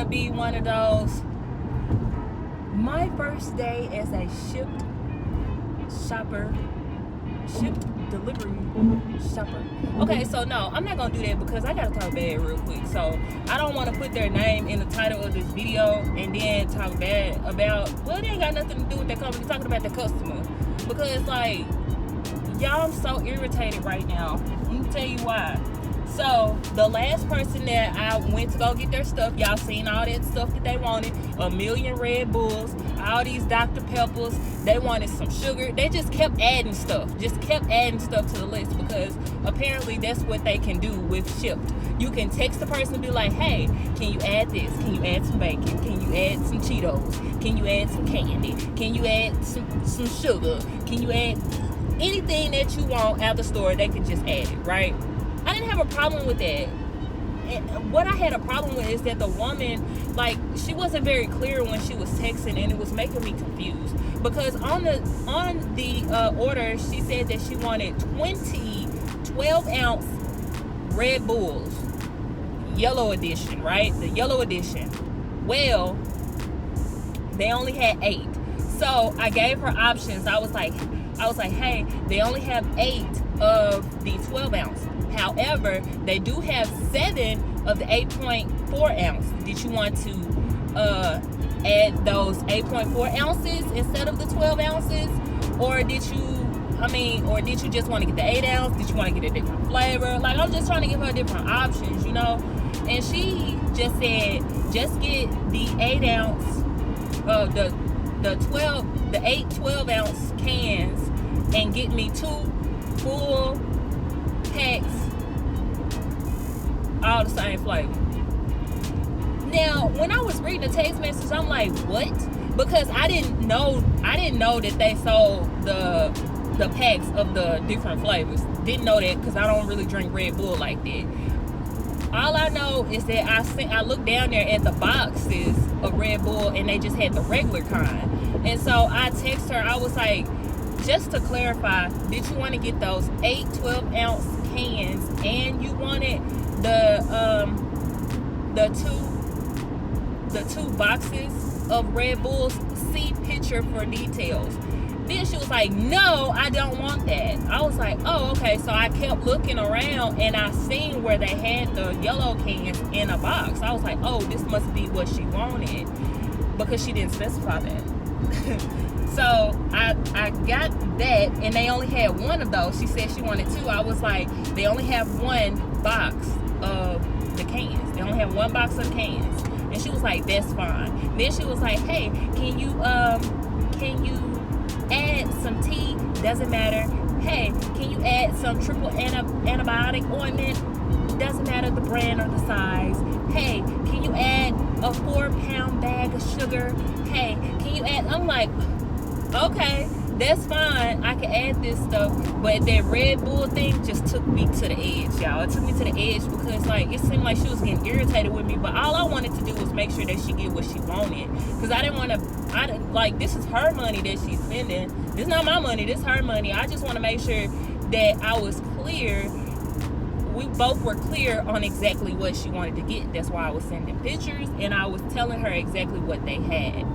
to be one of those. My first day as a shipped delivery shopper. Okay, so no, I'm not gonna do that because I gotta talk bad real quick. So I don't want to put their name in the title of this video and then talk bad about, well, they ain't got nothing to do with their company, talking about the customer. Because like, y'all, I'm so irritated right now. Let me tell you why. So the last person that I went to go get their stuff, y'all seen all that stuff that they wanted, a million Red Bulls, all these Dr. Peppers, they wanted some sugar. They just kept adding stuff to the list because apparently that's what they can do with Shipt. You can text the person and be like, hey, can you add this? Can you add some bacon? Can you add some Cheetos? Can you add some candy? Can you add some sugar? Can you add anything that you want out the store? They can just add it, right? I didn't have a problem with that. And what I had a problem with is that the woman, like, she wasn't very clear when she was texting, and it was making me confused. Because on the order, she said that she wanted 20 12-ounce Red Bulls, yellow edition, right? The yellow edition. Well, they only had 8. So I gave her options. I was like, hey, they only have 8 of the 12-ounce. However, they do have 7 of the 8.4 ounce. Did you want to add those 8.4 ounces instead of the 12 ounces? Or did you just want to get the 8 ounce? Did you want to get a different flavor? Like, I'm just trying to give her different options, you know? And she just said, just get the 8 ounce, the 8 12 ounce cans and get me 2 full packs, all the same flavor. Now, when I was reading the text message, I'm like, what? Because I didn't know that they sold the packs of the different flavors. Didn't know that because I don't really drink Red Bull like that. All I know is that I looked down there at the boxes of Red Bull and they just had the regular kind. And so I texted her, I was like, just to clarify, did you want to get those 8 12-ounce cans and you wanted the two boxes of Red Bulls? See picture for details. Then she was like, no, I don't want that. I was like, oh, okay. So I kept looking around and I seen where they had the yellow cans in a box. I was like, oh, this must be what she wanted, because she didn't specify that. So I got that, and they only had 1 of those. She said she wanted 2. I was like, they only have 1 box of the cans. They only have 1 box of the cans. And she was like, that's fine. Then she was like, hey, can you add some tea? Doesn't matter. Hey, can you add some triple antibiotic ointment? Doesn't matter the brand or the size. Hey, can you add a 4-pound bag of sugar? Hey, can you add? I'm like, okay, that's fine. I can add this stuff. But that Red Bull thing just took me to the edge, y'all. It took me to the edge because, like, it seemed like she was getting irritated with me. But all I wanted to do was make sure that she get what she wanted. Because I didn't want to, like, this is her money that she's spending. This is not my money. This is her money. I just want to make sure that I was clear. We both were clear on exactly what she wanted to get. That's why I was sending pictures and I was telling her exactly what they had.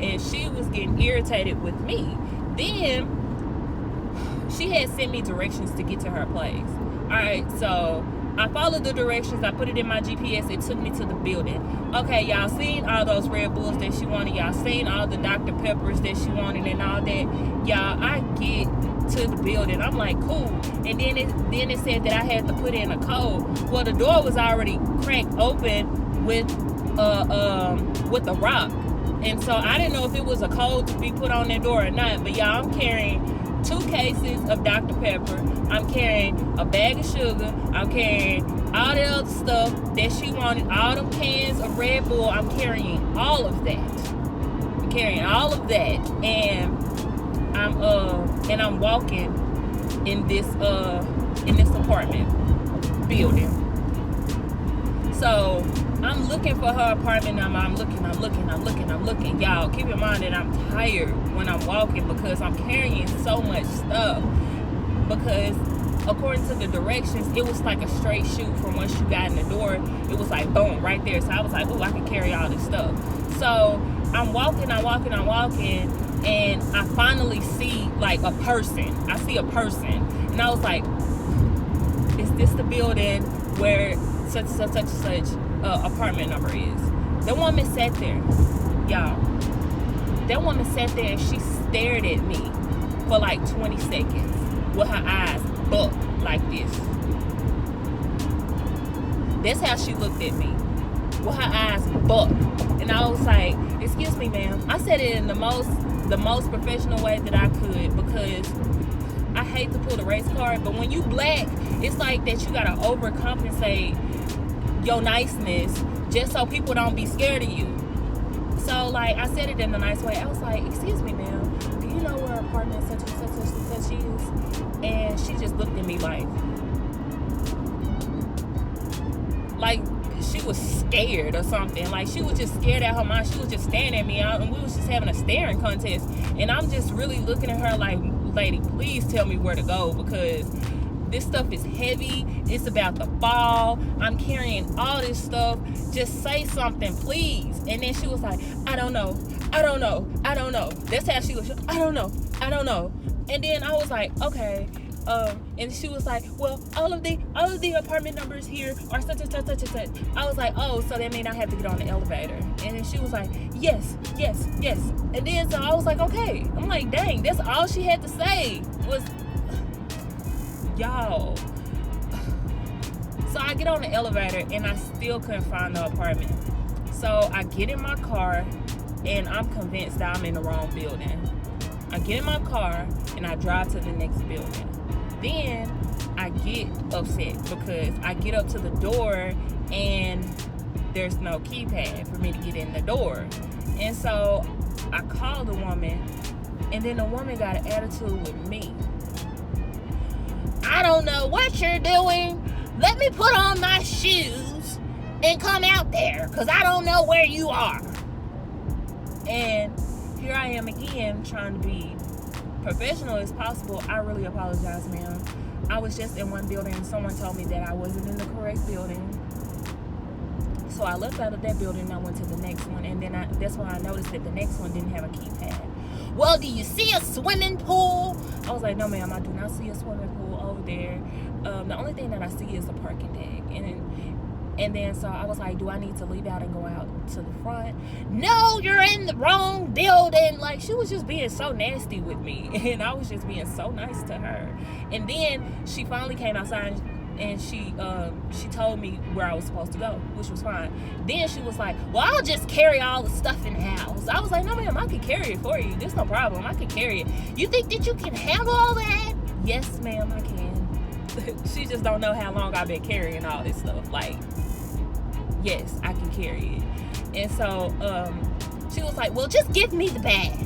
And she was getting irritated with me. Then she had sent me directions to get to her place. Alright, so I followed the directions. I put it in my GPS. It took me to the building. Okay, y'all seen all those Red Bulls that she wanted. Y'all seen all the Dr. Peppers that she wanted and all that. Y'all, I get to the building. I'm like, cool. And then it said that I had to put in a code. Well, the door was already cracked open with a rock. And so I didn't know if it was a code to be put on that door or not. But y'all, I'm carrying 2 cases of Dr. Pepper. I'm carrying a bag of sugar. I'm carrying all the other stuff that she wanted. All them cans of Red Bull. I'm carrying all of that. And I'm walking in this apartment building. So I'm looking for her apartment. I'm looking. Y'all, keep in mind that I'm tired when I'm walking because I'm carrying so much stuff. Because according to the directions, it was like a straight shoot from once you got in the door. It was like boom right there. So I was like, oh, I can carry all this stuff. So I'm walking, and I finally see like a person. I see a person, and I was like, is this the building where such apartment number is? The woman sat there, y'all. That woman sat there and she stared at me for like 20 seconds with her eyes bucked like this. That's how she looked at me, with her eyes bucked. And I was like, excuse me, ma'am. I said it in the most professional way that I could, because I hate to pull the race card, but when you black, it's like that you gotta overcompensate your niceness just so people don't be scared of you. So like I said it in a nice way. I was like, excuse me, ma'am, do you know where apartment such is? And she just looked at me like she was scared or something. Like she was just scared out her mind. She was just staring at me, and we was just having a staring contest. And I'm just really looking at her like, lady, please tell me where to go, because this stuff is heavy. It's about to fall. I'm carrying all this stuff. Just say something, please. And then she was like, I don't know. That's how she was. I don't know. And then I was like, okay. And she was like, well, all of the apartment numbers here are such. I was like, oh, so that means I have to get on the elevator. And then she was like, yes. And then so I was like, okay. I'm like, dang, that's all she had to say was, y'all. So I get on the elevator and I still couldn't find the apartment. So I get in my car and I'm convinced that I'm in the wrong building. I get in my car and I drive to the next building. Then I get upset because I get up to the door and there's no keypad for me to get in the door. And so I called the woman, and then the woman got an attitude with me. I don't know what you're doing. Let me put on my shoes and come out there, because I don't know where you are. And here I am again trying to be professional as possible. I really apologize, ma'am. I was just in one building and someone told me that I wasn't in the correct building. So I left out of that building and I went to the next one, and then that's when I noticed that the next one didn't have a keypad. Well, do you see a swimming pool? I was like, no ma'am, I do not see a swimming pool over there. The only thing that I see is a parking deck. And then so I was like, do I need to leave out and go out to the front? No, you're in the wrong building. Like, she was just being so nasty with me, and I was just being so nice to her. And then she finally came outside and she told me where I was supposed to go, which was fine. Then she was like, well, I'll just carry all the stuff in the house. I was like, no ma'am, I can carry it for you. There's no problem. I can carry it. You think that you can handle all that? Yes ma'am, I can. She just don't know how long I've been carrying all this stuff. Like, yes, I can carry it. And so she was like, well, just give me the bag.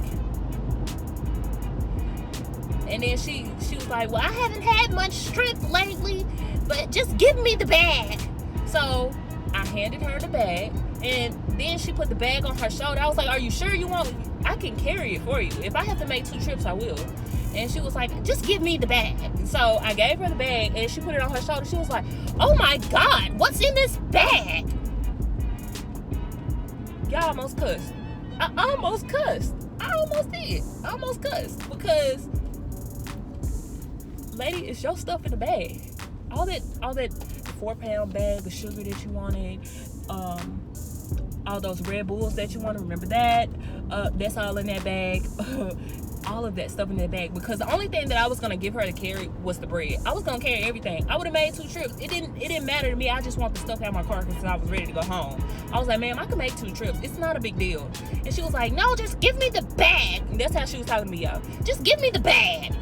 And then she was like, well, I haven't had much strength lately, but just give me the bag. So I handed her the bag, and then she put the bag on her shoulder. I was like, are you sure you want? I can carry it for you. If I have to make 2 trips, I will. And she was like, just give me the bag. So I gave her the bag, and she put it on her shoulder. She was like, oh my God, what's in this bag? Y'all almost cussed. I almost cussed. I almost did. I almost cussed, because, lady, it's your stuff in the bag. All that 4-pound bag of sugar that you wanted, all those Red Bulls that you wanted, remember that? That's all in that bag. All of that stuff in that bag, because the only thing that I was gonna give her to carry was the bread. I was gonna carry everything. I would have made 2 trips. It didn't matter to me. I just want the stuff out of my car because I was ready to go home. I was like, ma'am, I can make 2 trips. It's not a big deal. And she was like, no, just give me the bag. And that's how she was talking to me, y'all. Just give me the bag.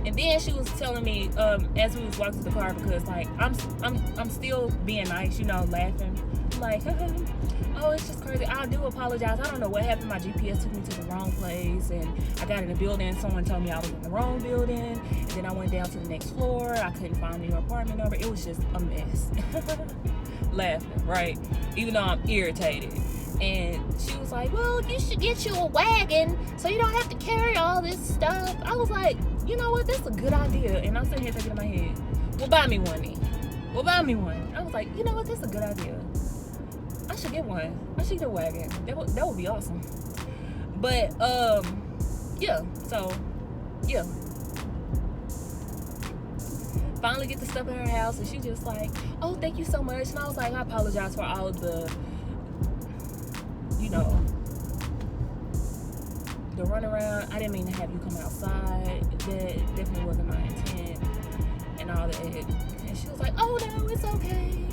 And then she was telling me as we was walking to the car, because like I'm still being nice, you know, laughing. I'm like, oh, it's just crazy. I do apologize. I don't know what happened. My GPS took me to the wrong place, and I got in the building. Someone told me I was in the wrong building, and then I went down to the next floor. I couldn't find your apartment number. It was just a mess. Laughing, right? Even though I'm irritated. And she was like, well, you should get you a wagon so you don't have to carry all this stuff. I was like, you know what, that's a good idea. And I'm sitting here thinking in my head, well, buy me one then. Well, buy me one. I was like, you know what, that's a good idea. I should get one. I should get a wagon. That would be awesome. But yeah, so yeah. Finally get the stuff in her house, and she just like, oh, thank you so much. And I was like, I apologize for all of the, you know, the runaround. I didn't mean to have you come outside. That definitely wasn't my intent and all that. And she was like, oh no, it's okay.